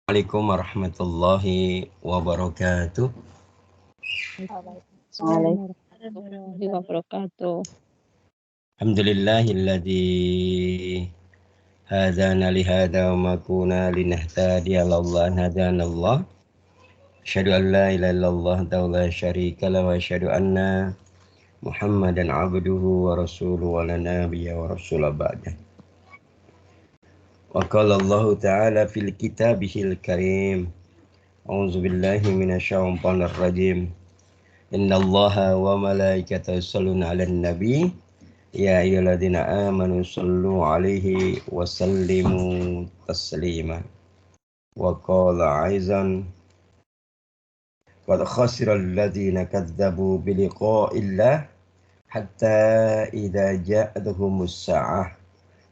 Assalamualaikum warahmatullahi wabarakatuh. Waalaikumsalam warahmatullahi wabarakatuh. Alhamdulillahilladzi hadana lihada wa ma kunna linahtadiya laula an hadanallah. Asyhadu an la ilaha illallah wa la syarika la wa asyhadu anna Muhammadan abduhu wa rasuluhu wa la nabiyya wa rasula ba'da. Wa qala Allah ta'ala fil kitabihil karim. A'udzu billahi minasyaitonir rajim. Innallaha wa malaikatahu yusholluna 'alan nabi ya ayyuhalladzina amanu shallu 'alaihi wa sallimu taslima. Wa qala aizan qad khasira alladzina kadzdzabu bi liqa'illah hatta idza ja'atuhumus sa'ah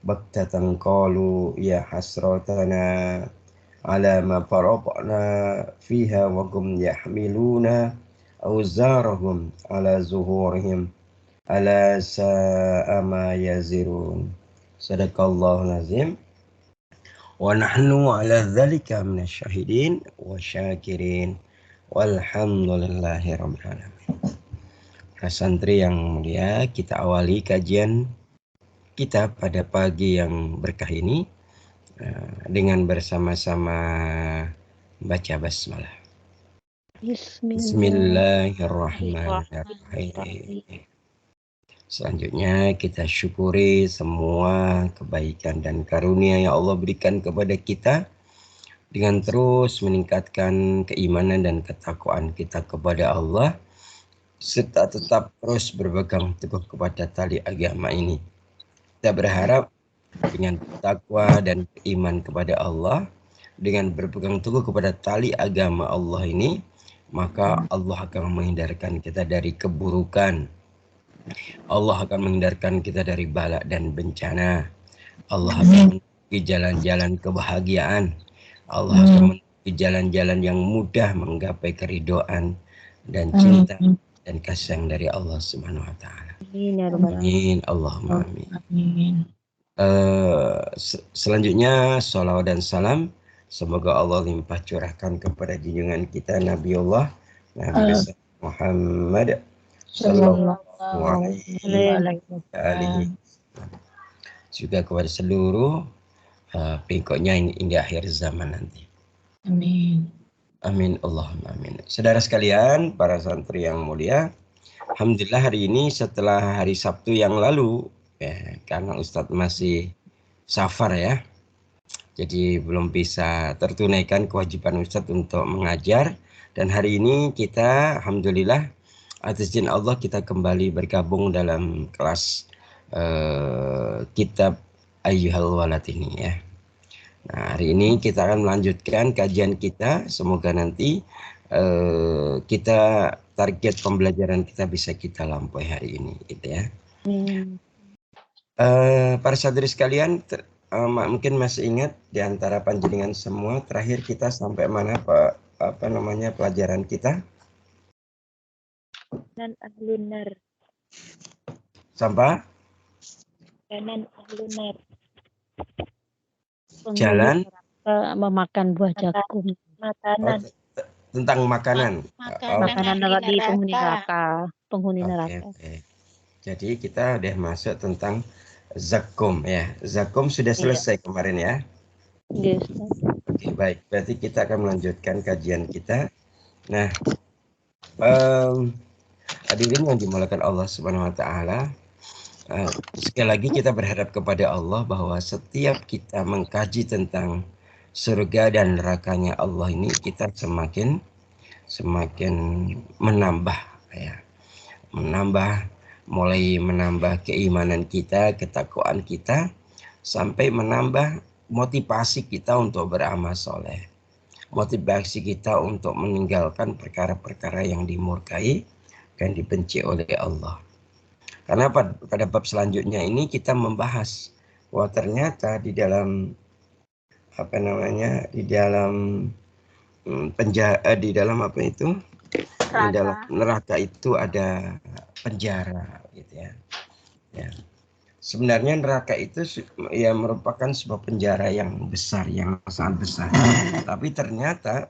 baktatan qalu ya hasratana ala ma faraqna fiha wa hum yahmiluna awzarahum ala zuhurihim ala sa'a ma yazirun. Sadaqallahul azim. Wa nahnu ala dzalika minasyahidin wa syakirin. Walhamdulillahi rabbil alamin. Para santri yang mulia, kita awali kajian kita pada pagi yang berkah ini dengan bersama-sama baca basmalah. Bismillahirrahmanirrahim. Selanjutnya kita syukuri semua kebaikan dan karunia yang Allah berikan kepada kita dengan terus meningkatkan keimanan dan ketakwaan kita kepada Allah serta tetap terus berpegang teguh kepada tali agama ini. Kita berharap dengan takwa dan iman kepada Allah, dengan berpegang teguh kepada tali agama Allah ini, maka Allah akan menghindarkan kita dari keburukan. Allah akan menghindarkan kita dari bala dan bencana. Allah akan menunjuki jalan-jalan kebahagiaan. Allah akan menunjuki jalan-jalan yang mudah menggapai keridhaan dan cinta dan kasih dari Allah Subhanahu wa taala. Amin. Allahumma amin. Selanjutnya salawat dan salam semoga Allah limpah curahkan kepada junjungan kita Nabiullah Nabi Muhammad sallallahu alaihi wasallam, juga kepada seluruh pengikutnya hingga akhir zaman nanti. Amin. Amin. Allahumma amin. Saudara sekalian, para santri yang mulia, alhamdulillah hari ini setelah hari Sabtu yang lalu, ya, karena Ustadz masih safar ya, jadi belum bisa tertunaikan kewajiban Ustadz untuk mengajar. Dan hari ini kita alhamdulillah atas izin Allah kita kembali bergabung dalam kelas kitab Ayyuhal Walad ini ya. Nah, hari ini kita akan melanjutkan kajian kita. Semoga nanti kita target pembelajaran kita bisa kita lampaui hari ini, gitu ya. Para saudari sekalian, mungkin masih ingat di antara panjenengan semua terakhir kita sampai mana pelajaran kita? Dan ahlunar. Sampai? Kanan ahlunar. Jalan Memakan buah jagung. Makanan. Tentang makanan. Makanan bagi penghuni neraka. Penghuni neraka. Okay. Jadi kita udah masuk tentang zakum ya. Zakum sudah selesai kemarin ya. Yes. Oke, baik. Berarti kita akan melanjutkan kajian kita. Nah, hadirin yang dimuliakan Allah Subhanahu wa taala, sekali lagi kita berharap kepada Allah bahwa setiap kita mengkaji tentang surga dan nerakanya Allah ini, kita semakin menambah ya. Mulai menambah keimanan kita, ketakwaan kita, sampai menambah motivasi kita untuk beramal soleh. Motivasi kita untuk meninggalkan perkara-perkara yang dimurkai dan dibenci oleh Allah. Karena pada bab selanjutnya ini kita membahas bahwa ternyata di dalam di dalam neraka itu ada penjara gitu ya. Sebenarnya neraka itu ya merupakan sebuah penjara yang besar, yang sangat besar. Tapi ternyata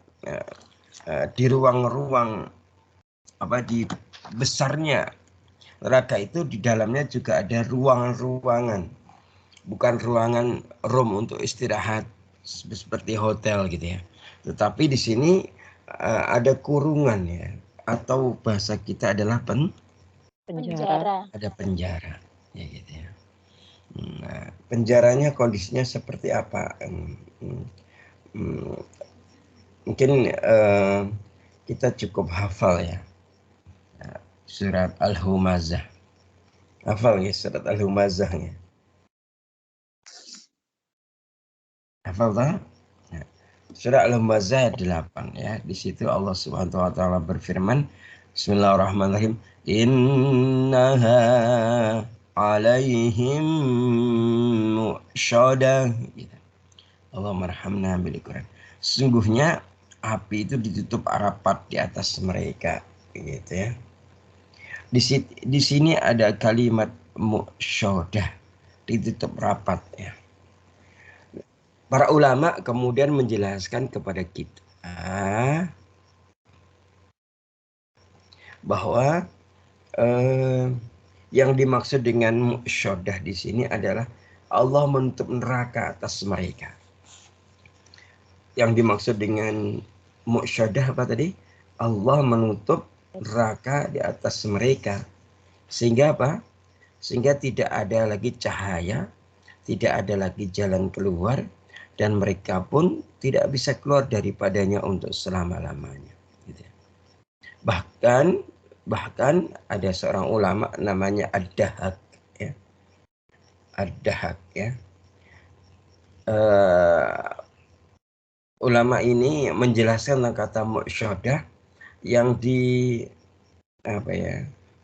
di ruang-ruang di besarnya neraka itu di dalamnya juga ada ruangan-ruangan, bukan ruangan room untuk istirahat seperti hotel gitu ya. Tetapi di sini ada kurungan ya, atau bahasa kita adalah Penjara. ada penjara ya gitu ya. Nah, penjaranya kondisinya seperti apa? Mungkin kita cukup hafal ya surat Al-Humazah. Hafal ya surat Al-Humazah ya? Hafal tak? Ya. Surah Al-Humazah 8 ya. Di situ Allah Subhanahu wa taala berfirman, Bismillahirrahmanirrahim. Innaha alaihim mu'syadah. Gitu. Allah marhamna bil Quran. Sesungguhnya api itu ditutup rapat di atas mereka, gitu ya. Di sini ada kalimat mu'syadah, ditutup rapat ya. Para ulama kemudian menjelaskan kepada kita bahwa yang dimaksud dengan mu'syadah di sini adalah Allah menutup neraka atas mereka. Yang dimaksud dengan mu'syadah apa tadi? Allah menutup neraka di atas mereka. Sehingga apa? Sehingga tidak ada lagi cahaya, tidak ada lagi jalan keluar, dan mereka pun tidak bisa keluar daripadanya untuk selama-lamanya. Gitu. Bahkan ada seorang ulama namanya Ad-Dahak ya. Ad-Dahak ya. Ulama ini menjelaskan tentang kata mu'syadah yang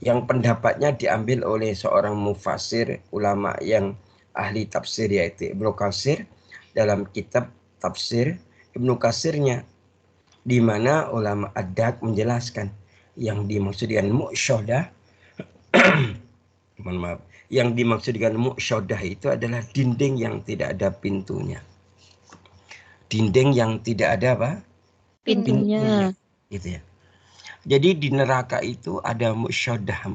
yang pendapatnya diambil oleh seorang mufassir ulama yang ahli tafsir, yaitu Ibnu Katsir dalam kitab tafsir Ibnu Katsirnya, di mana ulama Ad-Dahak menjelaskan yang dimaksud dengan mu'syadah yang dimaksud dengan mu'syadah itu adalah dinding yang tidak ada pintunya. Dinding yang tidak ada apa? Pintunya. Gitu ya. Jadi di neraka itu ada mu'syadah.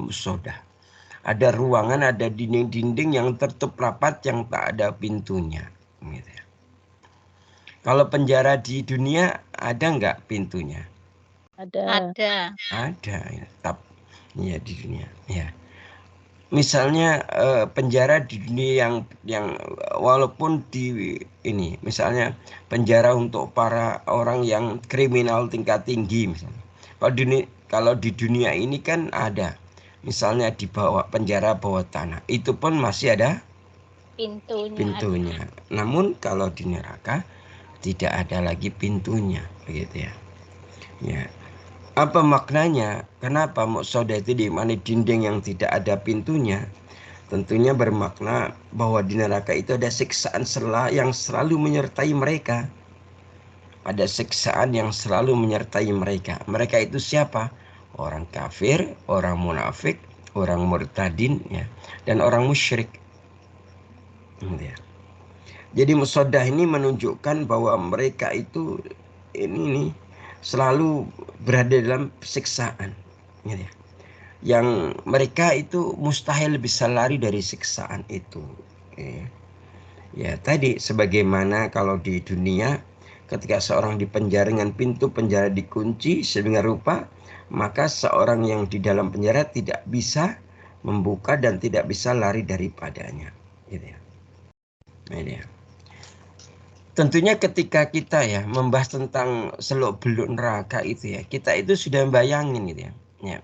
Ada ruangan, ada dinding-dinding yang tertutup rapat yang tak ada pintunya. Gitu ya. Kalau penjara di dunia ada nggak pintunya? Ada. Ada ya. Ya di dunia. Ya. Misalnya penjara di dunia yang walaupun di ini misalnya penjara untuk para orang yang kriminal tingkat tinggi misalnya. Kalau di dunia ini kan ada misalnya di bawah penjara bawah tanah, itu pun masih ada pintunya. Namun kalau di neraka tidak ada lagi pintunya, begitu ya. Ya. Apa maknanya? Kenapa muqsyadah itu di mana dinding yang tidak ada pintunya? Tentunya bermakna bahwa di neraka itu ada siksaan yang selalu menyertai mereka. Ada siksaan yang selalu menyertai mereka. Mereka itu siapa? Orang kafir, orang munafik, orang murtadin, ya, dan orang musyrik. Ya. Jadi muqsyadah ini menunjukkan bahwa mereka itu ini selalu berada dalam siksaan. Ya. Yang mereka itu mustahil bisa lari dari siksaan itu. Ya tadi sebagaimana kalau di dunia ketika seorang dipenjara dengan pintu penjara dikunci sedemikian rupa, maka seorang yang di dalam penjara tidak bisa membuka dan tidak bisa lari daripadanya. Gitu ya. Nah, ini ya. Tentunya ketika kita ya membahas tentang seluk-beluk neraka itu ya, kita itu sudah bayangin gitu ya. Ya.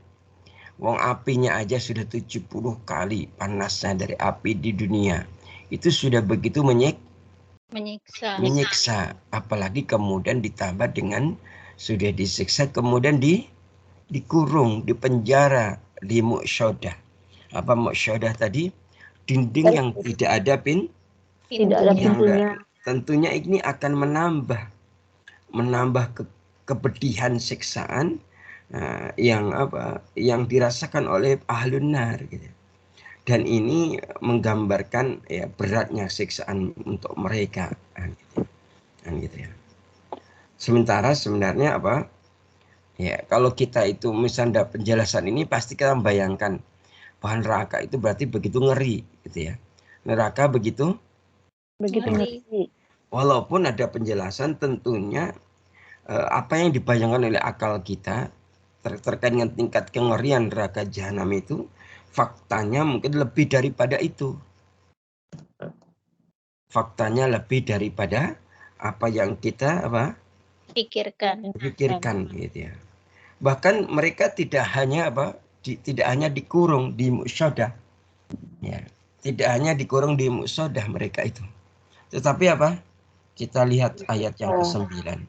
Wong apinya aja sudah 70 kali panasnya dari api di dunia. Itu sudah begitu menyiksa. Apalagi kemudian ditambah dengan sudah disiksa kemudian dikurung, dipenjara, di muqsyadah. Apa muqsyadah tadi? Dinding yang tidak ada pintunya. Tentunya ini akan menambah kepedihan siksaan yang dirasakan oleh ahlun nar gitu. Dan ini menggambarkan ya beratnya siksaan untuk mereka. Kan gitu ya. Sementara sebenarnya apa? Ya, kalau kita itu misalnya penjelasan ini pasti kita membayangkan bahwa neraka itu berarti begitu ngeri gitu ya. Neraka begitu ngeri. Walaupun ada penjelasan tentunya apa yang dibayangkan oleh akal kita terkait dengan tingkat kengerian neraka jahanam itu faktanya mungkin lebih daripada itu. Faktanya lebih daripada apa yang kita pikirkan gitu ya. Bahkan mereka tidak hanya tidak hanya dikurung di musyadah. Ya. Tidak hanya dikurung di musyadah mereka itu. Tetapi apa? Kita lihat ayat yang ke-9.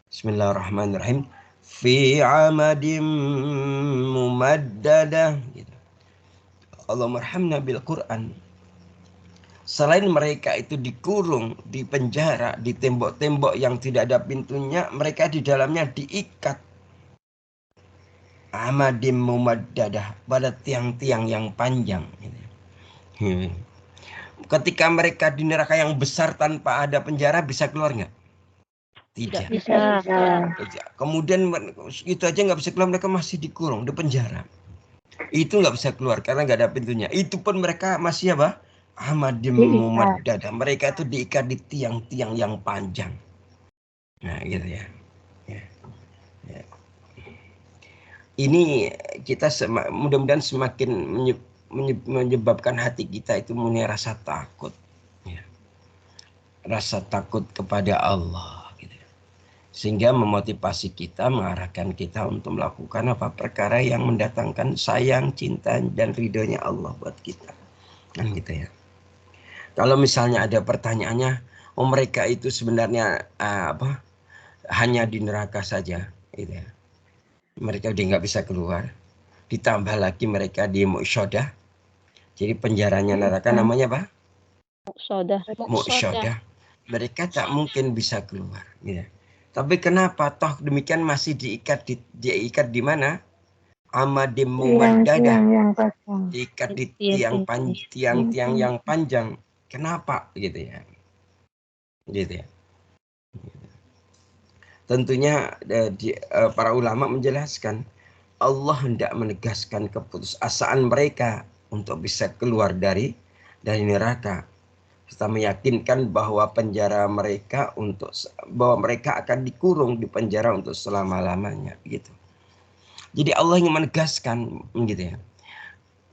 Bismillahirrahmanirrahim. Fi amadim mumaddadah. Gitu. Allahummarhamna bil Quran. Selain mereka itu dikurung, di penjara, di tembok-tembok yang tidak ada pintunya, mereka di dalamnya diikat. Amadim mumaddadah, pada tiang-tiang yang panjang. Ketika mereka di neraka yang besar tanpa ada penjara, bisa keluar nggak? Tidak. Bisa. Kemudian itu aja nggak bisa keluar, mereka masih dikurung di penjara. Itu nggak bisa keluar karena nggak ada pintunya. Itu pun mereka masih apa? Amadim mumaddadah. Mereka itu diikat di tiang-tiang yang panjang. Nah gitu ya. Ya. Ini kita mudah-mudahan semakin menyebabkan hati kita itu punya rasa takut. Ya. Rasa takut kepada Allah. Sehingga memotivasi kita, mengarahkan kita untuk melakukan apa perkara yang mendatangkan sayang, cinta, dan ridhonya Allah buat kita. Kan gitu ya. Kalau misalnya ada pertanyaannya, oh mereka itu sebenarnya hanya di neraka saja, gitu ya. Mereka udah nggak bisa keluar. Ditambah lagi mereka di mu'syadah. Jadi penjaranya neraka namanya apa? Mu'syadah. Mereka tak mungkin bisa keluar, gitu. Tapi kenapa toh demikian masih diikat di mana? Amadim mumaddadah. Diikat di tiang-tiang yang panjang. Kenapa gitu ya? Gitu ya. Tentunya para ulama menjelaskan Allah hendak menegaskan keputusasaan mereka untuk bisa keluar dari neraka. Kita meyakinkan bahwa penjara mereka bahwa mereka akan dikurung di penjara untuk selama-lamanya gitu. Jadi Allah ingin menegaskan gitu ya.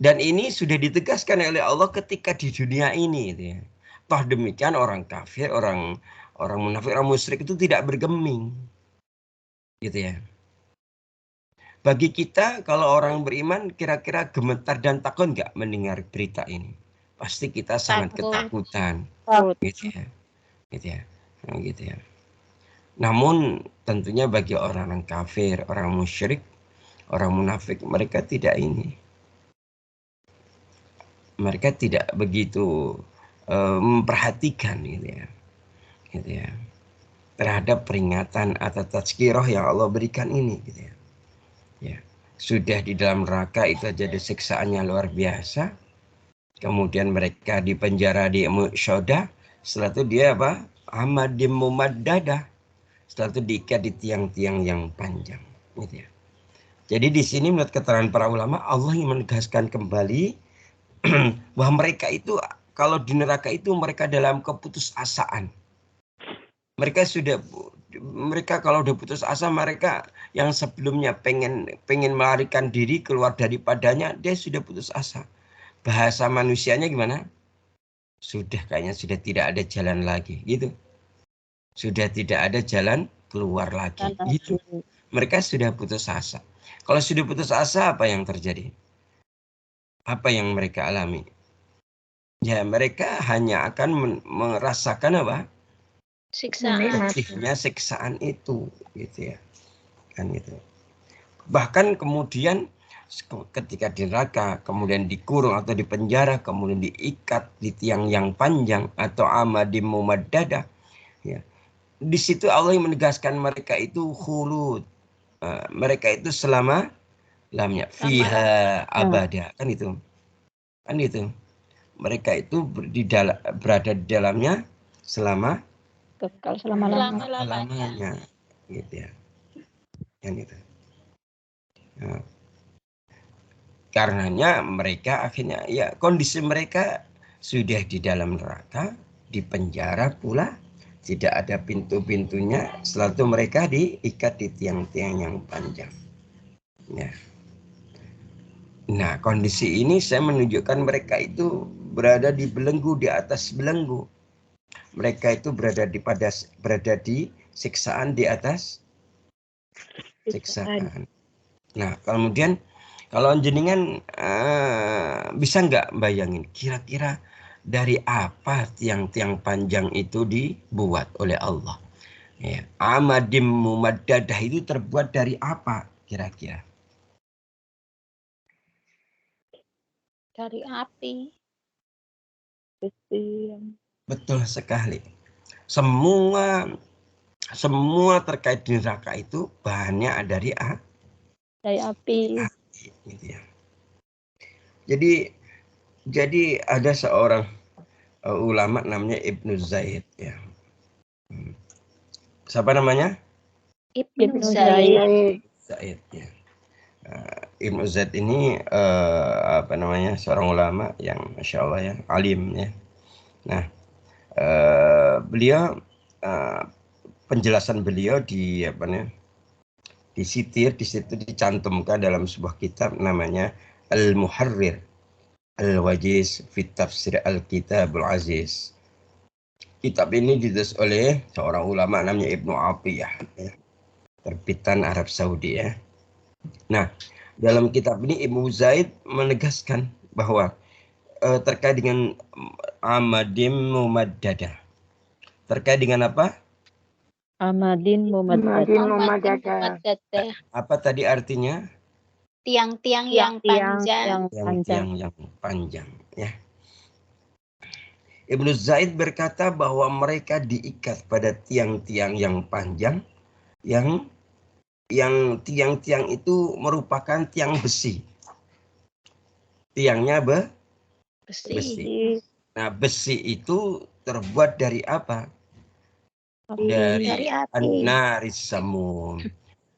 Dan ini sudah ditegaskan oleh Allah ketika di dunia ini gitu ya. Toh demikian orang kafir, orang munafik, orang musyrik itu tidak bergeming. Gitu ya. Bagi kita kalau orang beriman kira-kira gemetar dan takut nggak mendengar berita ini? Pasti kita sangat ketakutan. Gitu ya. Gitu ya. Nah, gitu ya. Namun tentunya bagi orang kafir, orang musyrik, orang munafik, mereka tidak ini. Mereka tidak begitu memperhatikan gitu ya. Gitu ya. Terhadap peringatan atau tazkirah yang Allah berikan ini gitu ya. Ya. Sudah di dalam neraka itu aja ada siksaannya luar biasa. Kemudian mereka di penjara di mu'syadah. Setelah itu dia apa? Amadim mumaddadah. Setelah itu diikat di tiang-tiang yang panjang. Gitu ya. Jadi di sini menurut keterangan para ulama, Allah ingin menegaskan kembali bahwa mereka itu kalau di neraka itu mereka dalam keputusasaan. Mereka kalau udah putus asa, mereka yang sebelumnya pengen melarikan diri keluar daripadanya, dia sudah putus asa. Bahasa manusianya gimana? Kayaknya sudah tidak ada jalan lagi, gitu. Sudah tidak ada jalan keluar lagi, gitu. Mereka sudah putus asa. Kalau sudah putus asa, apa yang terjadi? Apa yang mereka alami? Ya, mereka hanya akan merasakan apa? Siksaan itu, gitu ya. Kan gitu. Bahkan kemudian ketika di neraka, kemudian dikurung atau dipenjara, kemudian diikat di tiang yang panjang atau amadim mumaddadah, ya. Di situ Allah yang menegaskan mereka itu khulud. Mereka itu selama lamanya fiha abada, kan itu. Kan itu. Mereka itu berada di dalamnya selama Kekal selama-lamanya. lamanya, gitu ya. Kan itu. Nah, karenanya mereka akhirnya ya kondisi mereka sudah di dalam neraka, di penjara pula, tidak ada pintu-pintunya, selalu mereka diikat di tiang-tiang yang panjang. Ya. Nah, kondisi ini saya menunjukkan mereka itu berada di belenggu, di atas belenggu. Mereka itu berada di siksaan, di atas siksaan. Nah, kemudian kalau jenengan bisa nggak bayangin kira-kira dari apa tiang-tiang panjang itu dibuat oleh Allah? Ya, amadim mumaddadah itu terbuat dari apa kira-kira? Dari api. Betul sekali. Semua terkait neraka itu bahannya dari api. Gitu ya. Jadi ada seorang ulama namanya Ibnu Zaid ya. Siapa namanya? Ibnu Zaid. Zaid ya. Ibnu Zaid ini seorang ulama yang masya Allah ya, alim ya. Nah, beliau penjelasan beliau disitir, di situ dicantumkan dalam sebuah kitab namanya Al-Muharrir Al-Wajiz fi Tafsir Al-Kitabul Aziz. Kitab ini ditulis oleh seorang ulama namanya Ibnu Atiyah ya. Terbitan Arab Saudi ya. Nah, dalam kitab ini Ibnu Zaid menegaskan bahwa terkait dengan amadim mumaddadah. Terkait dengan apa? Amadin mumaddadah. Apa tadi artinya? Tiang-tiang yang panjang. Tiang-tiang yang panjang ya. Ibnu Zaid berkata bahwa mereka diikat pada tiang-tiang yang panjang yang tiang-tiang itu merupakan tiang besi. Tiangnya besi. Nah, besi itu terbuat dari apa? Dari naris samum.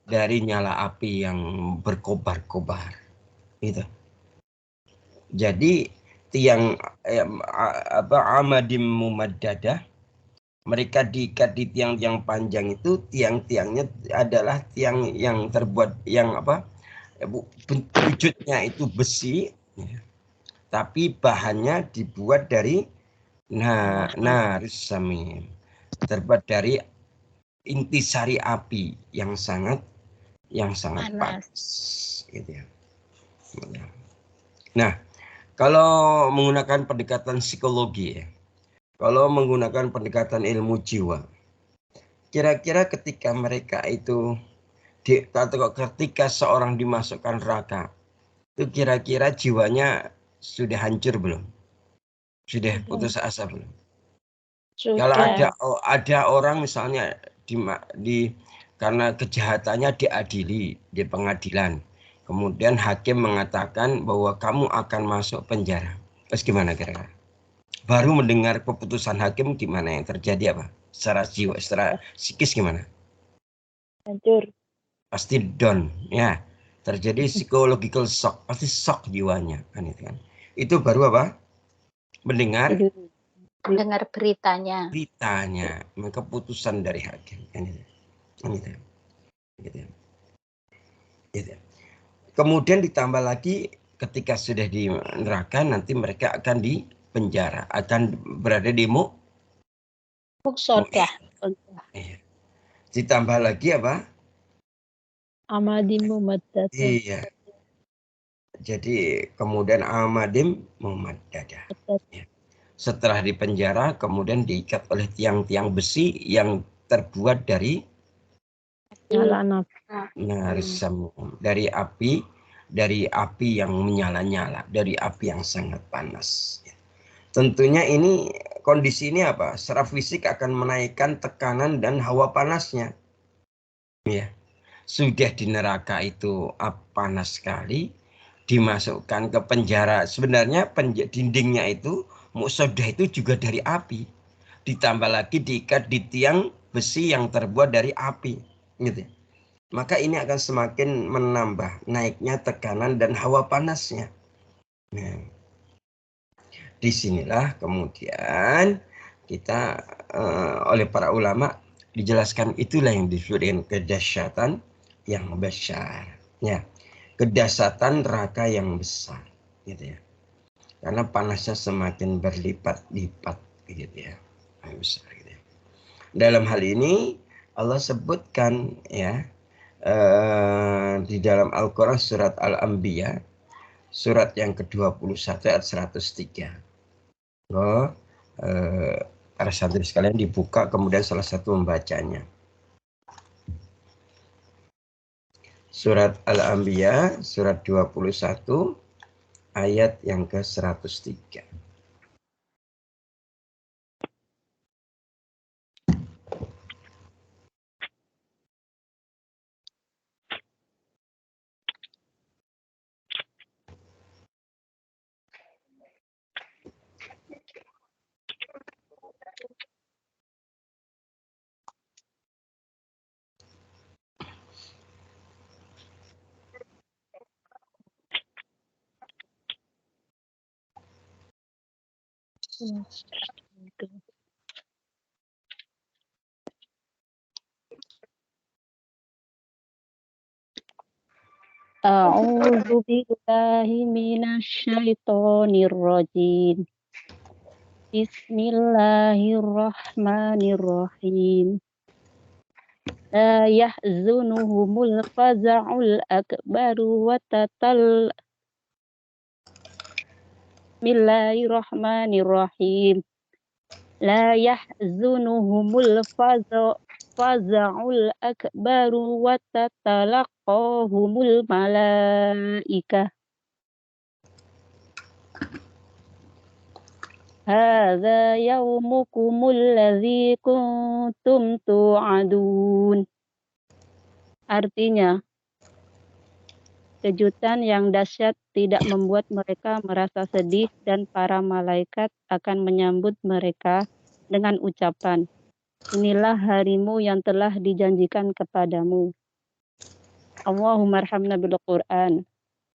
Dari nyala api yang berkobar-kobar. Gitu. Jadi tiang amadim mumaddadah, mereka diikat di tiang yang panjang itu, tiang-tiangnya adalah tiang yang terbuat yang wujudnya itu besi ya. Tapi bahannya dibuat dari naris samim, terbuat dari intisari api yang sangat panas gitu ya. Nah, kalau menggunakan pendekatan psikologi ya, kalau menggunakan pendekatan ilmu jiwa, kira-kira ketika mereka itu ketika seorang dimasukkan neraka, itu kira-kira jiwanya sudah hancur belum? Sudah putus asa belum? Kalau ada orang misalnya karena kejahatannya diadili di pengadilan, kemudian hakim mengatakan bahwa kamu akan masuk penjara. Terus gimana kira-kira? Baru mendengar keputusan hakim, gimana yang terjadi apa? Secara jiwa, secara psikis gimana? Hancur. Pasti down, ya. Terjadi psychological shock, pasti shock jiwanya, kan itu kan. Itu baru apa? Mendengar beritanya. Keputusan dari hakim, kan itu. Gitu. Kemudian ditambah lagi ketika sudah di neraka, nanti mereka akan di penjara, akan berada di Muksodah. Ditambah lagi apa? Amadim mumaddadah. Iya. Jadi kemudian amadim mumaddadah. Ya. Setelah di penjara, kemudian diikat oleh tiang-tiang besi yang terbuat dari dari api yang menyala-nyala, dari api yang sangat panas. Tentunya ini kondisi ini apa? Secara fisik akan menaikkan tekanan dan hawa panasnya. Ya. Sudah di neraka itu panas sekali, dimasukkan ke penjara. Sebenarnya dindingnya itu, muqsadah itu juga dari api. Ditambah lagi diikat di tiang besi yang terbuat dari api. Gitu. Maka ini akan semakin menambah naiknya tekanan dan hawa panasnya. Nah, disinilah kemudian kita oleh para ulama dijelaskan itulah yang disebut dengan kedahsyatan yang besar. Ya, kedahsyatan neraka yang besar, gitu ya. Karena panasnya semakin berlipat-lipat, gitu ya. Besar, gitu ya. Dalam hal ini Allah sebutkan ya di dalam Al-Quran surat Al-Anbiya surat yang ke-21 ayat 103. Para santri sekalian dibuka kemudian salah satu membacanya. Surat Al-Anbiya surat 21 ayat yang ke-103. A'udzu billahi minasyaitonir rajim. Bismillahirrahmanirrahim. La yahzunuhumul faza'ul akbaru wa tatal. Bismillahirrahmanirrahim. La yahzunuhumul faza'ul akbaru wa tatalaqahumul malaikah. Hadza yaumukumul ladzi kuntum tu'adun. Artinya, kejutan yang dahsyat tidak membuat mereka merasa sedih dan para malaikat akan menyambut mereka dengan ucapan, inilah harimu yang telah dijanjikan kepadamu. Allahumma arhamna bil Qur'an.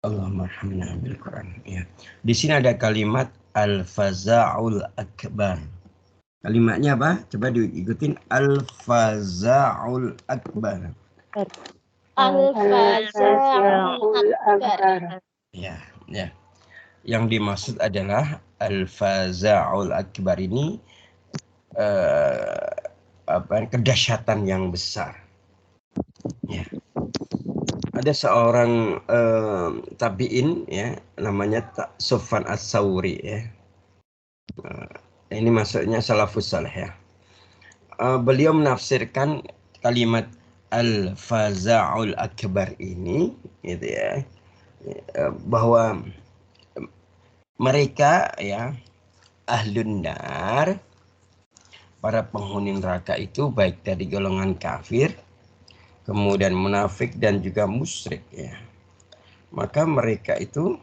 Allahumma arhamna bil Qur'an. Ya. Di sini ada kalimat al-faza'ul akbar. Kalimatnya apa? Coba diikutin. Al-faza'ul akbar. Al-faza'ul akbar. Ya, ya. Yang dimaksud adalah al-faza'ul akbar ini kedahsyatan yang besar. Ya. Ada seorang tabi'in ya, namanya Sufyan Ats-Tsauri ya. Ini maksudnya salafus saleh ya. Beliau menafsirkan kalimat al-faza'ul akbar ini gitu ya. Bahwa mereka ya ahlun nar, para penghuni neraka itu baik dari golongan kafir, kemudian munafik dan juga musyrik ya. Maka mereka itu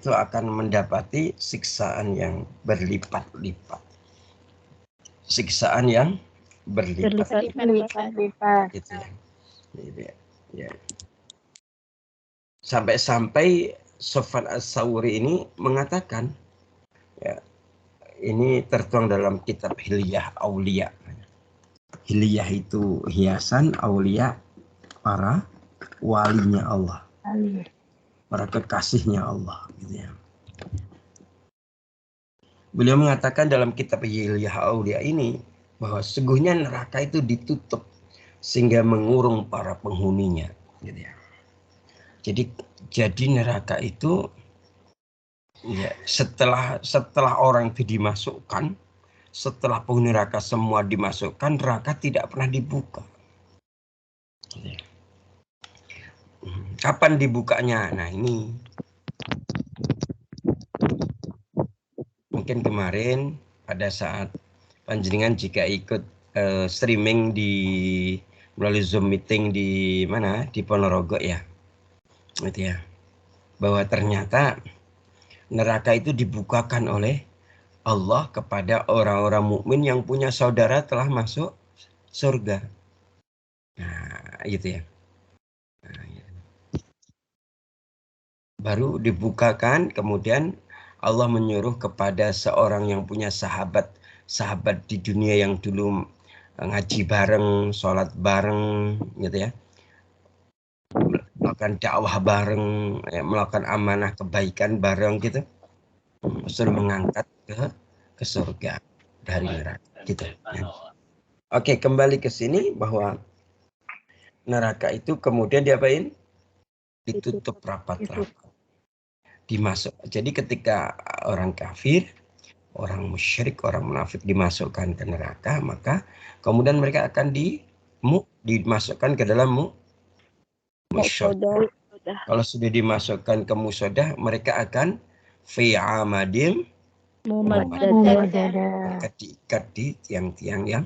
akan mendapati siksaan yang berlipat-lipat. Siksaan yang berlipat-lipat. Gitu ya. Gitu ya. Sampai-sampai Sufyan Ats-Tsauri ini mengatakan ya, ini tertuang dalam kitab Hilyah Aulia. Hilyah itu hiasan, aulia para walinya Allah, para kekasihnya Allah, gitu ya. Beliau mengatakan dalam kitab Hilyah Aulia ini bahwa sesungguhnya neraka itu ditutup sehingga mengurung para penghuninya, gitu ya. Jadi neraka itu ya, setelah orang itu dimasukkan, setelah penghuni neraka semua dimasukkan, neraka tidak pernah dibuka. Kapan dibukanya? Nah ini mungkin kemarin pada saat panjenengan jika ikut streaming melalui Zoom meeting di mana? Di Ponorogo ya. Gitu ya. Bahwa ternyata neraka itu dibukakan oleh Allah kepada orang-orang mukmin yang punya saudara telah masuk surga. Nah, gitu ya. Nah, gitu. Baru dibukakan, kemudian Allah menyuruh kepada seorang yang punya sahabat di dunia yang dulu ngaji bareng, sholat bareng, gitu ya, melakukan dakwah bareng, ya, melakukan amanah kebaikan bareng, gitu, suruh mengangkat ke surga dari neraka, gitu. Ya. Oke, kembali ke sini bahwa neraka itu kemudian diapain? Ditutup rapat-rapat. Dimasuk. Jadi ketika orang kafir, orang musyrik, orang munafik dimasukkan ke neraka, maka kemudian mereka akan dimasukkan ke dalam musyadah. Kalau sudah dimasukkan ke musyadah, mereka akan fi amadin mereka diikat di tiang-tiang yang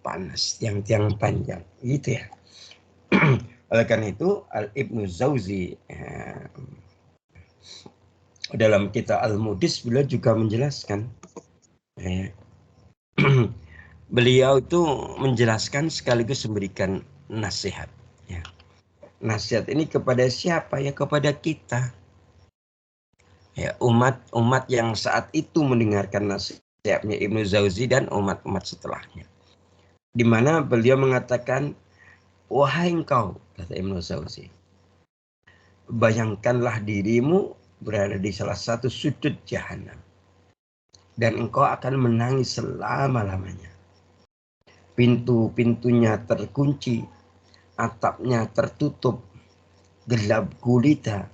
panas, tiang-tiang panjang, gitu ya. Oleh karena itu, Ibnu Jauzi dalam kitab Al-Mudis beliau juga menjelaskan, beliau itu menjelaskan sekaligus memberikan nasihat. Ya. Nasihat ini kepada siapa? Ya kepada kita. Ya, umat yang saat itu mendengarkan nasihatnya Ibnu Jauzi dan umat-umat setelahnya. Di mana beliau mengatakan, wahai engkau, kata Ibnu Jauzi, bayangkanlah dirimu berada di salah satu sudut jahanam. Dan engkau akan menangis selama-lamanya. Pintu-pintunya terkunci, atapnya tertutup, gelap gulita,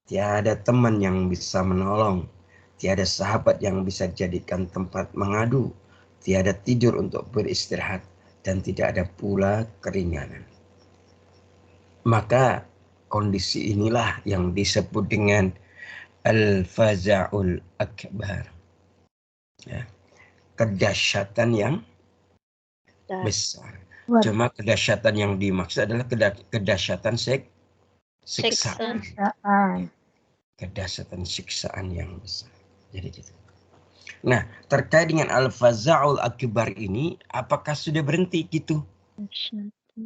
tiada teman yang bisa menolong, tiada sahabat yang bisa dijadikan tempat mengadu, tiada tidur untuk beristirahat, dan tidak ada pula keringanan. Maka kondisi inilah yang disebut dengan al-faza'ul akbar. Ya. Kedahsyatan yang besar. Cuma kedahsyatan yang dimaksud adalah kedahsyatan siksaan. Kedahsyatan siksaan yang besar. Jadi gitu. Nah, terkait dengan al-faza'ul akbar ini, apakah sudah berhenti gitu?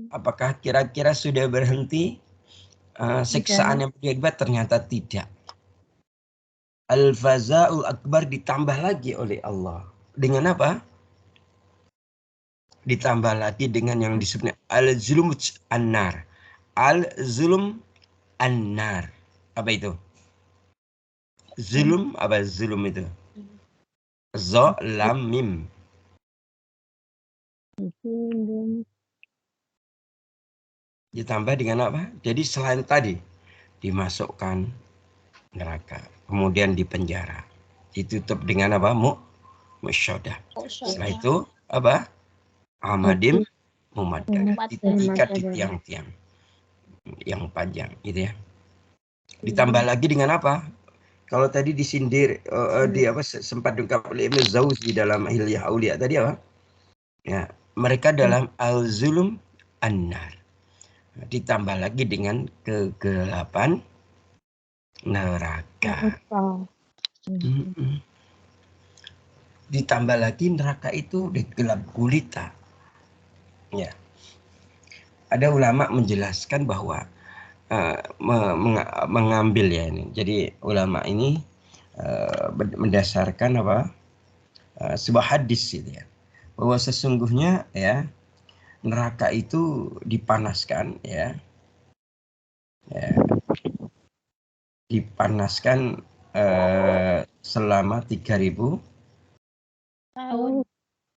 Apakah kira-kira sudah berhenti siksaan yang berakibat? Ternyata tidak. Al-faza'ul akbar ditambah lagi oleh Allah. Dengan apa? Ditambah lagi dengan yang disebutnya al-zulm an-nar. Al-zulm an-nar. Apa itu? Zulm, apa zulm itu? Zo, lam, mim. Ditambah dengan apa? Jadi selain tadi, dimasukkan neraka. Kemudian dipenjara. Ditutup dengan apa? Musyadah. Setelah itu, apa? Amadim mumaddada. Diikat di tiang-tiang yang panjang. Gitu ya. Ditambah lagi dengan apa? Kalau tadi disindir, sempat diungkap oleh Ibnu Jauzi dalam Hilyah Aulia tadi apa? Ya, mereka dalam al-zulm an-nar. Ditambah lagi dengan kegelapan neraka. Ditambah lagi neraka itu gelap gulita. Ya. Ada ulama menjelaskan bahwa mengambil ya ini. Jadi ulama ini mendasarkan apa? Sebuah hadis gitu ya. Bahwa sesungguhnya ya neraka itu dipanaskan ya. Dipanaskan selama 3000 tahun.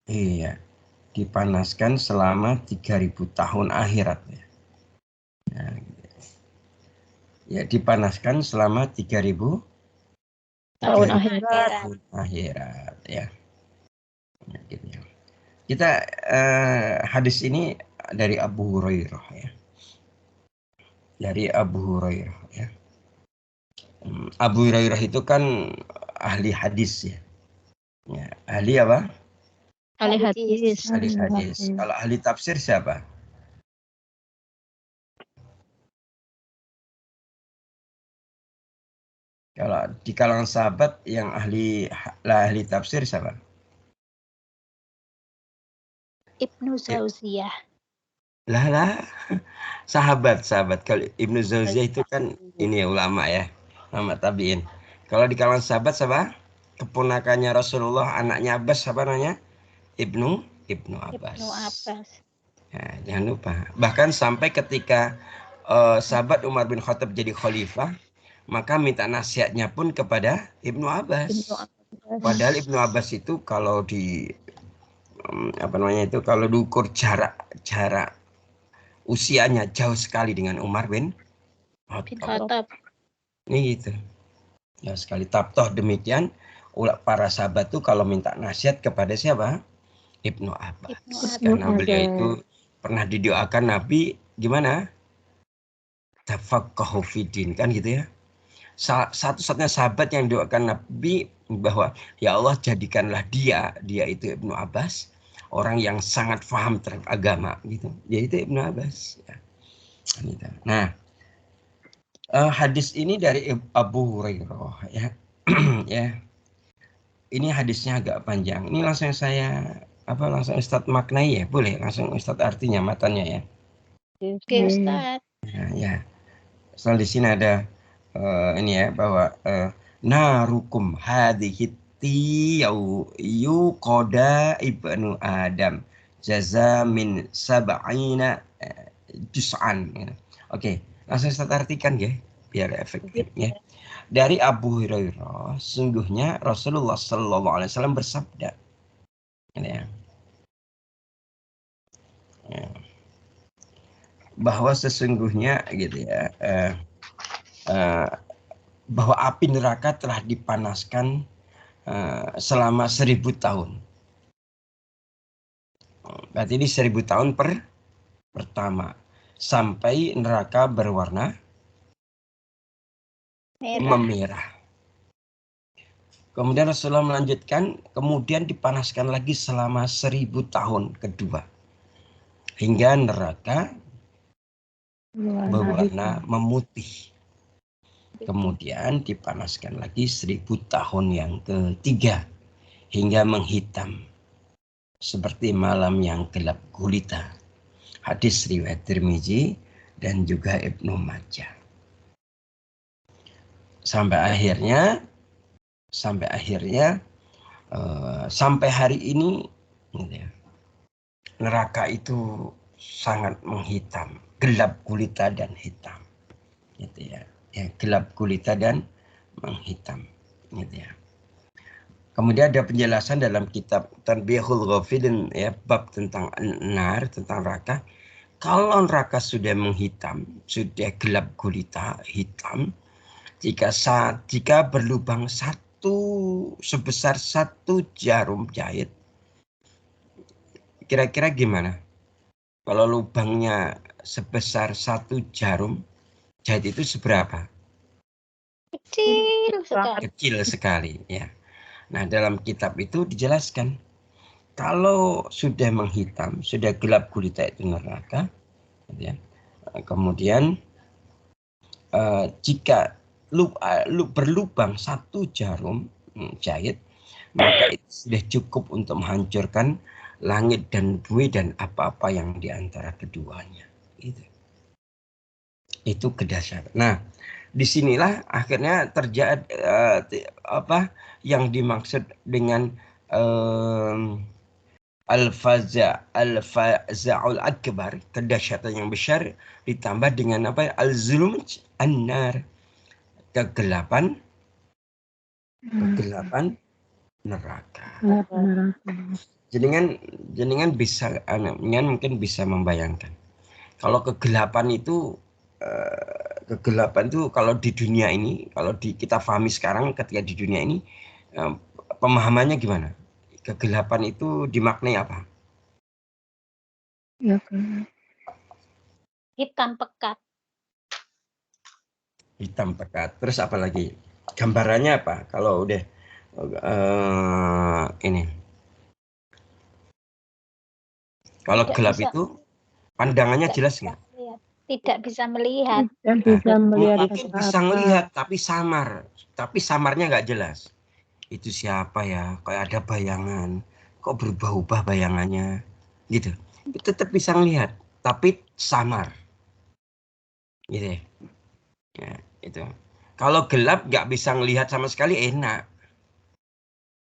Iya, dipanaskan selama 3000 tahun akhirat ya. Ya, dipanaskan selama 3000 tahun akhirat ya. Gitu ya. Kita hadis ini dari Abu Hurairah ya. Dari Abu Hurairah ya. Abu Hurairah itu kan ahli hadis ya. Ya, ahli apa? Ahli hadis. Ahli hadis. Kalau ahli tafsir siapa? Kalau di kalangan sahabat yang ahli tafsir siapa? Ibnu Zauziyah. Lah, sahabat. Kalau Ibnu Zauziyah itu kan ini ulama ya, ulama tabiin. Kalau di kalangan sahabat siapa? Keponakannya Rasulullah, anaknya Abbas, siapa namanya? Ibnu Abbas. Ibnu Abbas. Nah, jangan lupa. Bahkan sampai ketika sahabat Umar bin Khattab jadi khalifah, maka minta nasihatnya pun kepada Ibnu Abbas. Padahal Ibnu Abbas itu kalau di kalau diukur jarak usianya jauh sekali dengan Umar bin Khattab. Ini gitu. Ya sekali toh demikian para sahabat tuh kalau minta nasihat kepada siapa? Ibnu Abbas. Karena beliau itu pernah didoakan Nabi gimana? Tafaqahu fiddin kan gitu ya. Satu-satunya sahabat yang doakan Nabi bahwa ya Allah jadikanlah dia itu Ibnu Abbas orang yang sangat paham terhadap agama gitu. Yaitu Ibnu Abbas. Ya. Gitu. Nah, hadis ini dari Abu Hurairah ya. Ya. Ini hadisnya agak panjang. Ini langsung saya langsung Ustadz maknai ya? Boleh langsung Ustadz artinya matanya ya. Oke, Ustaz. Ya. Soal di sini ada ini ya bahwa narukum hadhihi yuqada ibnu Adam jaza min sab'ina juz'an. Oke, langsung saya artikan ya biar efektif ya. Dari Abu Hurairah, sungguhnya Rasulullah Sallallahu Alaihi Wasallam bersabda, ya, bahwa sesungguhnya gitu ya, bahwa api neraka telah dipanaskan selama 1000 tahun. Berarti ini 1000 tahun pertama sampai neraka berwarna memerah. Kemudian Rasulullah melanjutkan, kemudian dipanaskan lagi selama 1000 tahun kedua. Hingga neraka berwarna memutih. Kemudian dipanaskan lagi 1000 tahun yang ketiga. Hingga menghitam. Seperti malam yang gelap gulita. Hadis riwayat Tirmizi dan juga Ibnu Majah. Sampai akhirnya sampai hari ini gitu ya, neraka itu sangat menghitam, gelap gulita dan hitam, gitu ya, gelap gulita dan menghitam, gitu ya. Kemudian ada penjelasan dalam kitab Tanbihul Ghafilin ya, bab tentang nar, tentang neraka. Kalau neraka sudah menghitam, sudah gelap gulita, hitam, jika berlubang sebesar 1 jarum jahit, kira-kira gimana? Kalau lubangnya sebesar 1 jarum jahit itu seberapa? Kecil sekali ya. Nah, dalam kitab itu dijelaskan kalau sudah menghitam, sudah gelap gulita itu neraka, ya. Kemudian jika berlubang 1 jarum jahit, maka itu sudah cukup untuk menghancurkan langit dan bumi dan apa-apa yang di antara keduanya. Itu kedahsyatan. Nah, disinilah akhirnya terjadi yang dimaksud dengan al-faza'ul akbar, kedahsyatan yang besar, ditambah dengan al-zulum an-nar, kegelapan neraka. Jenengan bisa mungkin bisa membayangkan kalau kegelapan itu kalau di dunia ini, kalau kita pahami sekarang ketika di dunia ini, pemahamannya gimana? Kegelapan itu dimaknai apa? Hitam pekat. Hitam pekat. Terus apa lagi? Gambarannya apa? Kalau udah ini. Kalau gelap itu pandangannya jelas nggak? Tidak bisa melihat. Dan Nah, bisa melihat mungkin bisa melihat tapi samar, tapi samarnya nggak jelas. Itu siapa ya? Kayak ada bayangan, kok berubah-ubah bayangannya, gitu. Tetap bisa melihat, tapi samar, gitu ya. Ya, itu. Kalau gelap nggak bisa ngelihat sama sekali enak,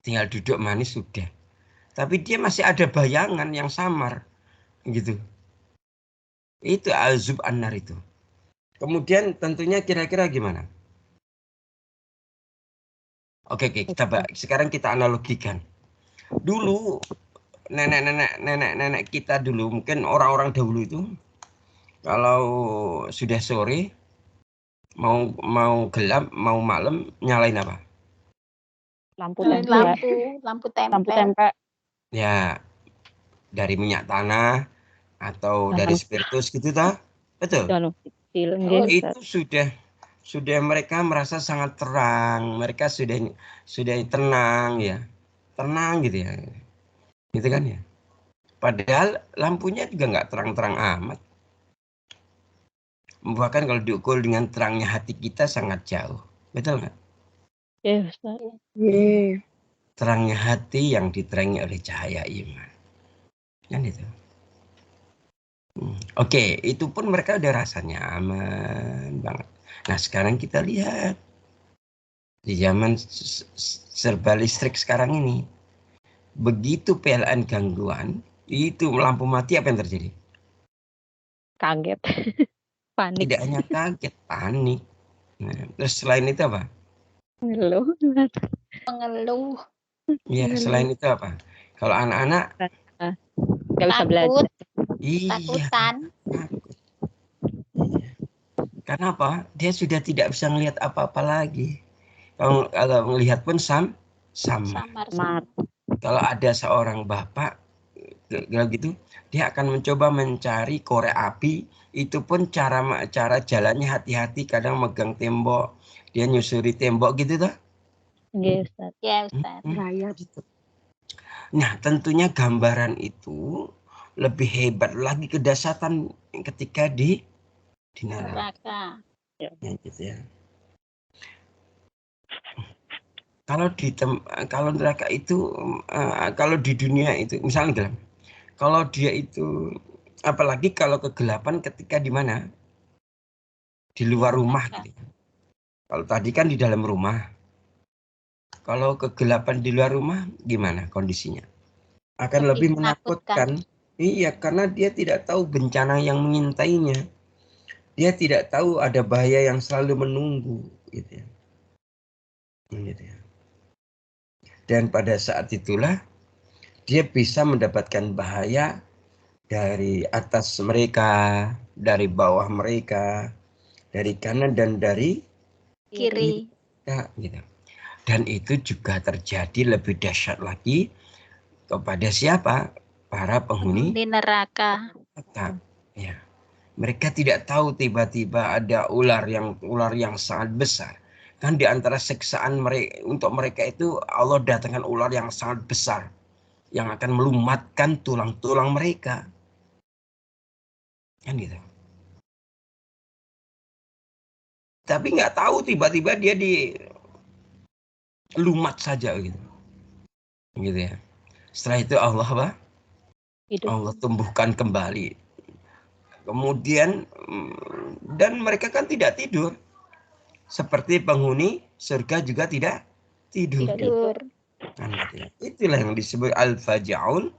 tinggal duduk manis sudah. Tapi dia masih ada bayangan yang samar, gitu. Itu azub annar itu. Kemudian tentunya kira-kira gimana? Oke, sekarang kita analogikan. Dulu nenek kita dulu, mungkin orang-orang dahulu itu kalau sudah sore mau gelap, mau malam, nyalain apa? lampu tempel. Lampu Lampu tempel. tempel. Ya, dari minyak tanah atau dari spiritus gitu ta? Betul. Itu sudah mereka merasa sangat terang, mereka sudah tenang ya. Tenang gitu ya. Gitu kan ya. Padahal lampunya juga nggak terang-terang amat. Bahkan kalau diukur dengan terangnya hati kita sangat jauh. Betul nggak? Yes, Ustaz. Terangnya hati yang diterangi oleh cahaya iman. Kan itu. Oke, itu pun mereka udah rasanya aman banget. Nah, sekarang kita lihat di zaman serba listrik sekarang ini, begitu PLN gangguan, itu lampu mati apa yang terjadi? Kaget. Panik. Tidak hanya kaget, panik. Nah, terus selain itu apa? Mengeluh. Ya, selain itu apa? Kalau anak-anak nggak bisa belajar. Iya, Takutan. takut. Iya. Karena apa? Dia sudah tidak bisa melihat apa-apa lagi. Kalau melihat pun sama. Samar. Kalau ada seorang bapak gitu, dia akan mencoba mencari korek api. Itu pun cara jalannya hati-hati, kadang megang tembok, dia nyusuri tembok gitu tuh. Yes, Ustaz. Ya, Ustaz. Gitu. Nah, tentunya gambaran itu lebih hebat lagi kedahsyatan ketika di neraka. Ya, gitu ya. Kalau neraka itu kalau di dunia itu misalnya kalau dia itu apalagi kalau kegelapan ketika di mana? Di luar rumah gitu. Kalau tadi kan di dalam rumah. Kalau kegelapan di luar rumah gimana kondisinya? Akan lebih menakutkan. Iya, karena dia tidak tahu bencana yang mengintainya. Dia tidak tahu ada bahaya yang selalu menunggu gitu ya. Gitu ya. Dan pada saat itulah dia bisa mendapatkan bahaya dari atas mereka, dari bawah mereka, dari kanan dan dari kiri. Ya, gitu. Dan itu juga terjadi lebih dahsyat lagi kepada siapa? Para penghuni neraka. Ya. Mereka tidak tahu tiba-tiba ada ular yang sangat besar. Kan di antara siksaan mereka untuk mereka itu Allah datangkan ular yang sangat besar yang akan melumatkan tulang-tulang mereka. Kan gitu. Tapi nggak tahu tiba-tiba dia dilumat saja gitu. Gitu ya. Setelah itu Allah apa? Allah tumbuhkan kembali. Kemudian dan mereka kan tidak tidur. Seperti penghuni surga juga tidak tidur. Kan gitu ya. Itulah yang disebut al-fajaul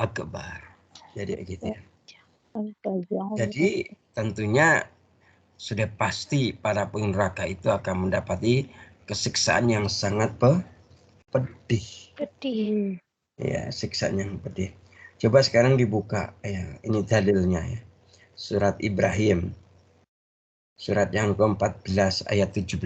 akbar. Jadi gitu ya. Jadi tentunya sudah pasti para penghuni neraka itu akan mendapati kesiksaan yang sangat pedih. Ya, siksaan yang pedih. Coba sekarang dibuka ya, ini dalilnya ya. Surat Ibrahim. Surat yang ke-14 ayat 17.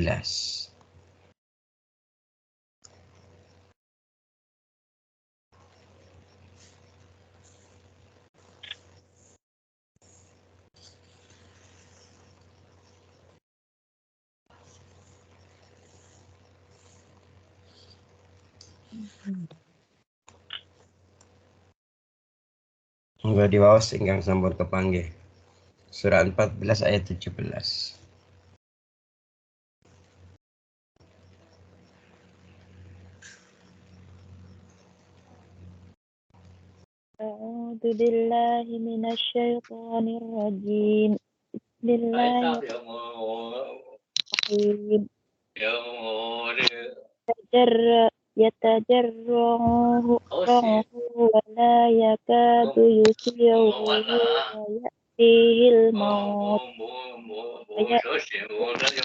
Enggak di bawah sehingga sampun kepanggih. Surah 14 ayat 17. A'udzu billahi minasyaitonir rajim. Bismillahirrahmanirrahim. Yatajarrahu wa la yakadu yusiruhu wa ya'tihil maut wa ya'tihi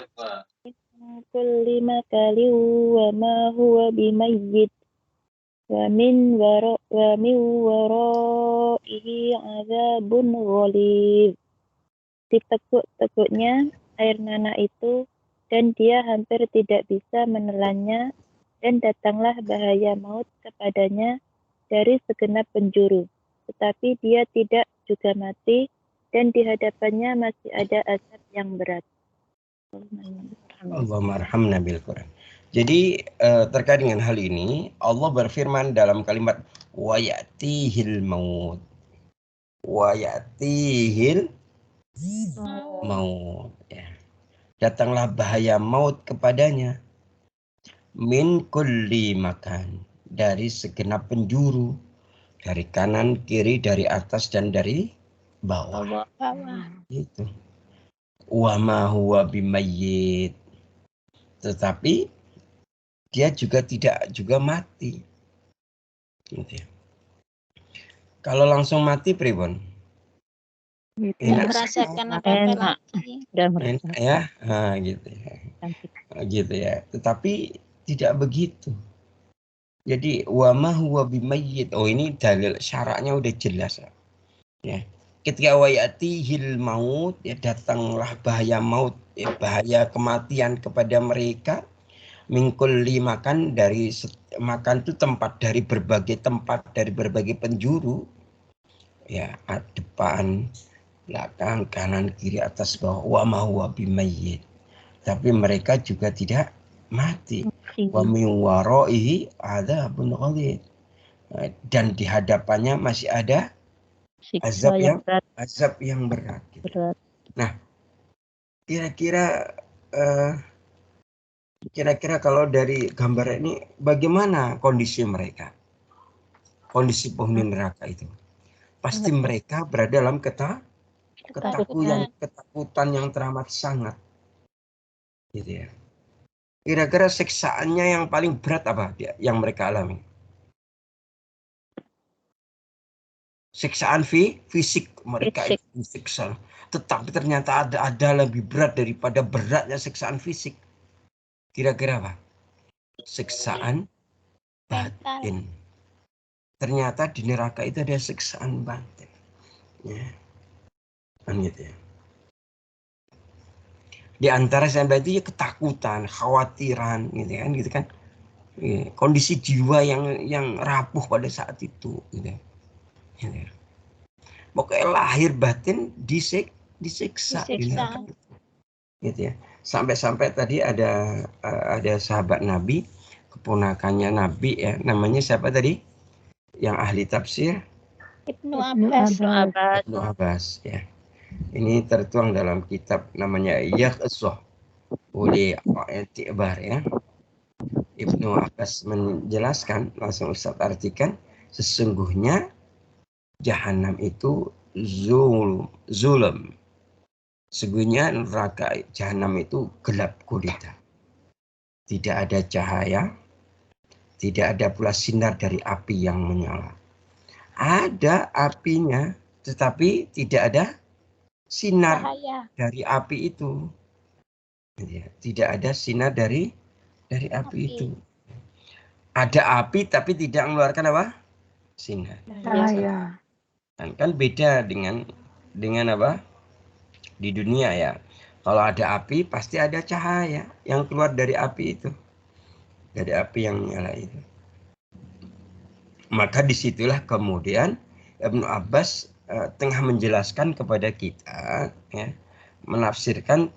kulli makalin wa ma huwa bimayyit wa min waraihi azabun ghalidh. Diteguk-teguknya air nanah itu dan dia hampir tidak bisa menelannya, dan datanglah bahaya maut kepadanya dari segenap penjuru, tetapi dia tidak juga mati, dan di hadapannya masih ada azab yang berat. Allahumma arhamna bil Quran. Jadi terkait dengan hal ini Allah berfirman dalam kalimat wa ya'tihil maut. Wa ya'tihil maut, ya. Datanglah bahaya maut kepadanya min kulli makan, dari segenap penjuru, dari kanan, kiri, dari atas dan dari bawah. Itu. Wa ma huwa bimayyit. Tetapi dia juga tidak juga mati. Gitu ya. Kalau langsung mati pribon? Tidak merasakan apa-apa lagi. Enak ya, nah, gitu ya. Gitu ya. Tetapi tidak begitu. Jadi wa ma huwa bimayyit. Oh, ini dalil syaratnya udah jelas. Ya. Ketika wayatihil maut, ya datanglah bahaya maut, ya, bahaya kematian kepada mereka. Mingkul makan, dari makan itu tempat, dari berbagai tempat, dari berbagai penjuru. Ya, depan, belakang, kanan, kiri, atas, bawah. Wa ma huwa bimayyit. Tapi mereka juga tidak mati. Wa min waraihi adzabun ghalidh. Dan di hadapannya masih ada azab yang berat. Gitu. Nah, kira-kira kalau dari gambar ini bagaimana kondisi mereka? Kondisi penghuni neraka itu. Pasti mereka berada dalam ketakutan yang teramat sangat. Gitu ya. Kira-kira siksaannya yang paling berat apa yang mereka alami? Siksaan fisik mereka itu disiksa. Tetapi ternyata ada lebih berat daripada beratnya siksaan fisik. Kira-kira apa? Siksaan batin. Ternyata di neraka itu ada siksaan batin. Ya. Kan gitu ya. Di antara siksaan batin itu ketakutan, khawatiran, gitu kan. Ya. Kondisi jiwa yang rapuh pada saat itu, gitu. Ya. Pokoknya lahir batin disiksa. Gitu ya. Sampai-sampai tadi ada sahabat Nabi, keponakannya Nabi ya, namanya siapa tadi? Yang ahli tafsir? Ibnu Abbas ya. Ini tertuang dalam kitab namanya Yaqsah oleh I'tibar ya. Ibnu Abbas menjelaskan, langsung Ustaz artikan, sesungguhnya Jahanam itu zulm. Sesungguhnya neraka Jahanam itu gelap gulita. Tidak ada cahaya, tidak ada pula sinar dari api yang menyala. Ada apinya, tetapi tidak ada sinar dari api itu. Tidak ada sinar dari api itu. Ada api tapi tidak mengeluarkan apa? Sinar. Cahaya. Kan beda dengan apa? Di dunia ya. Kalau ada api pasti ada cahaya yang keluar dari api itu. Dari api yang menyala itu. Maka disitulah kemudian Ibnu Abbas tengah menjelaskan kepada kita, ya, menafsirkan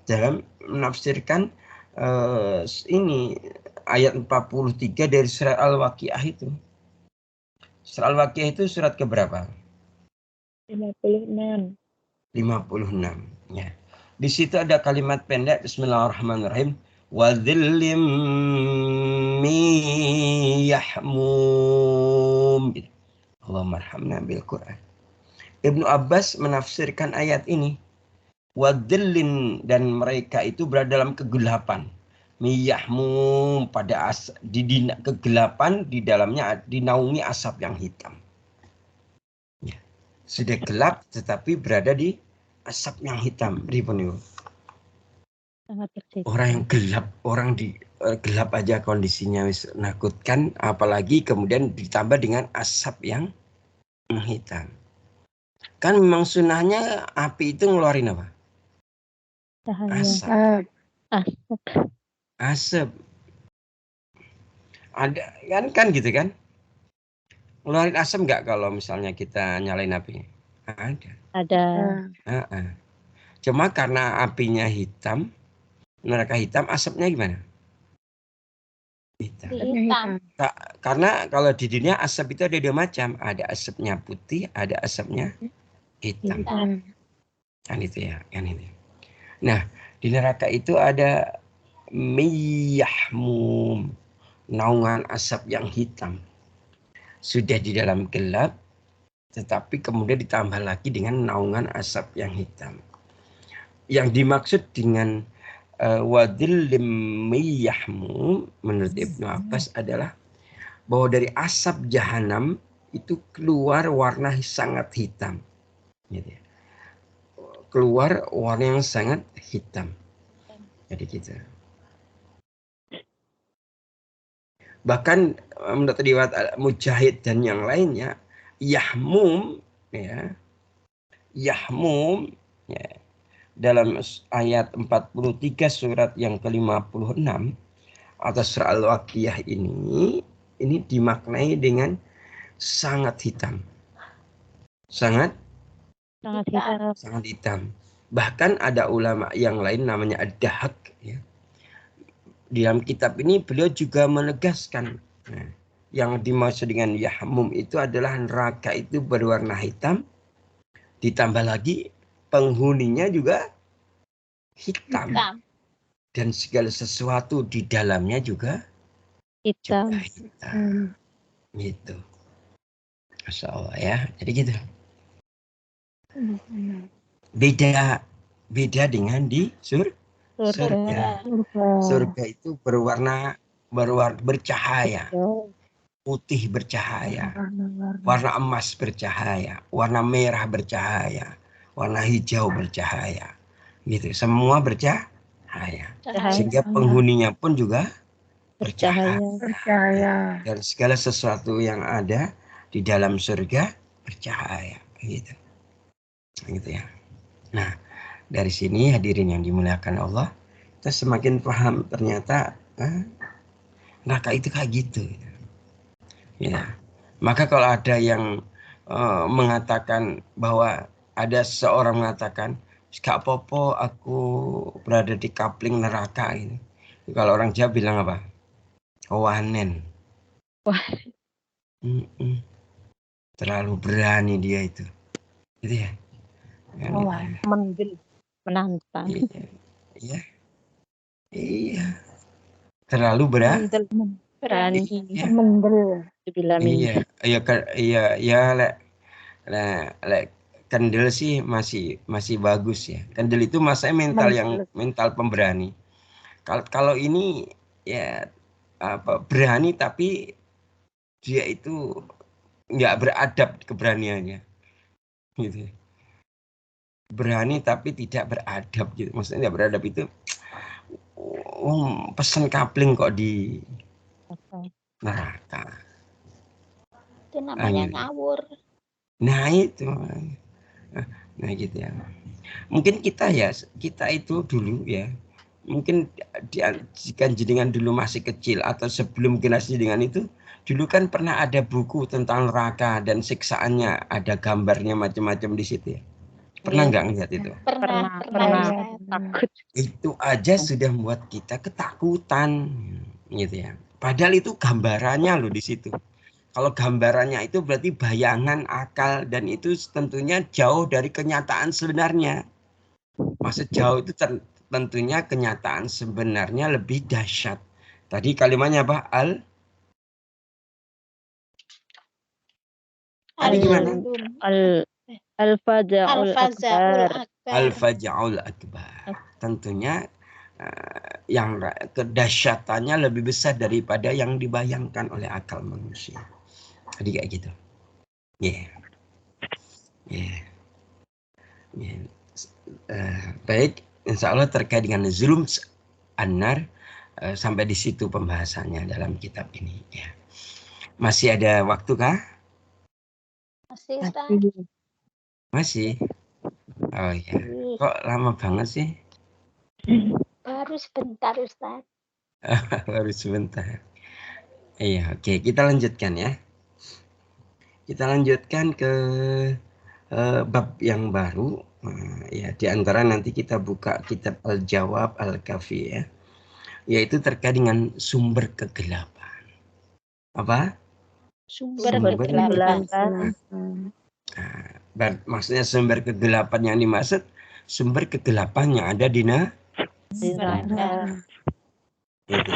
ini ayat 43 dari surat Al-Waqiah itu. Surat Al-Waqiah itu surat keberapa? 56. 56. Ya. Di situ ada kalimat pendek Bismillahirrahmanirrahim. Wa dhillim min yahmum. Allahumma arhamna bil Quran. Ibnu Abbas menafsirkan ayat ini. Wa dhillin, dan mereka itu berada dalam kegelapan. Miyahmum, pada kegelapan, di dalamnya dinaungi asap yang hitam. Ya. Sudah gelap tetapi berada di asap yang hitam. Sangat tersiksa. Orang yang gelap, orang di gelap aja kondisinya wis menakutkan, apalagi kemudian ditambah dengan asap yang hitam. Kan memang sunahnya api itu ngeluarin apa? Cahaya. Asap. Asap. Asap. Ada kan gitu kan? Ngeluarin asap nggak kalau misalnya kita nyalain api? Ada. Ada. Cuma karena apinya hitam, neraka hitam, asapnya gimana? Hitam. Karena kalau di dunia asap itu ada dua macam, ada asapnya putih, ada asapnya hitam. Kan itu ya, kan itu. Nah, di neraka itu ada miyahmum, naungan asap yang hitam. Sudah di dalam gelap, tetapi kemudian ditambah lagi dengan naungan asap yang hitam. Yang dimaksud dengan wadillim miyahmum menurut Ibnu Abbas adalah bahwa dari asap jahanam itu keluar warna sangat hitam. Gitu ya. Keluar warna yang sangat hitam. Jadi gitu. Bahkan menurut riwayat Mujahid dan yang lainnya, yahmum ya. Yahmum ya. Dalam ayat 43 surat yang ke-56 atau surah Al-Waqiah ini dimaknai dengan sangat hitam. Sangat hitam. Bahkan ada ulama yang lain namanya Ad-Dahak ya. Di dalam kitab ini beliau juga menegaskan yang dimaksud dengan yahmum itu adalah neraka itu berwarna hitam, ditambah lagi penghuninya juga hitam. Dan segala sesuatu di dalamnya juga hitam. Gitu. Masya Allah ya. Jadi gitu. Beda dengan di surga. Surga itu berwarna bercahaya. Putih bercahaya. Warna emas bercahaya. Warna merah bercahaya. Warna hijau bercahaya. Gitu. Semua bercahaya. Sehingga penghuninya pun juga bercahaya. Dan segala sesuatu yang ada di dalam surga bercahaya. Gitu. Gitu ya. Nah, dari sini hadirin yang dimuliakan Allah, kita semakin paham ternyata neraka itu kayak gitu. Ya. Maka kalau ada yang mengatakan bahwa ada seseorang mengatakan gak apa-apa aku berada di kapling neraka ini. Kalau orang Jawa bilang apa? Wanen. Terlalu berani dia itu. Gitu ya. Menantang. Iya. Terlalu berani. Iya, lek kendel sih masih bagus ya. Kendel itu masanya mental pemberani. Kalau ini ya berani tapi dia itu nggak beradab keberaniannya. Gitu. Berani tapi tidak beradab gitu. Maksudnya tidak beradab itu pesen kapling kok di neraka. Itu namanya ngawur. Nah itu. Nah gitu ya. Mungkin kita itu dulu ya. Mungkin jika jenengan dulu masih kecil atau sebelum generasi jenengan itu, dulu kan pernah ada buku tentang neraka dan siksaannya, ada gambarnya macam-macam di situ ya. Pernah nggak ngeliat itu? Pernah. Takut. Itu aja sudah membuat kita ketakutan gitu ya. Padahal itu gambarannya loh di situ. Kalau gambarannya itu berarti bayangan, akal, dan itu tentunya jauh dari kenyataan sebenarnya. Maksud jauh itu tentunya kenyataan sebenarnya lebih dahsyat. Tadi kalimatnya apa? Tadi gimana? Al-faza'ul Al-Faza'ul akbar. Akbar. Al-faja'ul akbar. Tentunya yang kedahsyatannya lebih besar daripada yang dibayangkan oleh akal manusia. Jadi kayak gitu. Baik, insya Allah terkait dengan zulum an-nar, sampai di situ pembahasannya dalam kitab ini. Ya. Masih ada waktu kah? Masih, Ustaz. Masih. Oh ya. Kok lama banget sih? Baru sebentar, Ustaz. Baru sebentar. Iya, oke. Kita lanjutkan ya. Kita lanjutkan ke bab yang baru. Ya, di antara nanti kita buka kitab Al-Jawab Al-Kafi ya. Yaitu terkait dengan sumber kegelapan. Apa? Sumber kegelapan. Maksudnya sumber kegelapan yang dimaksud sumber kegelapan yang ada di neraka. Neraka. Gitu.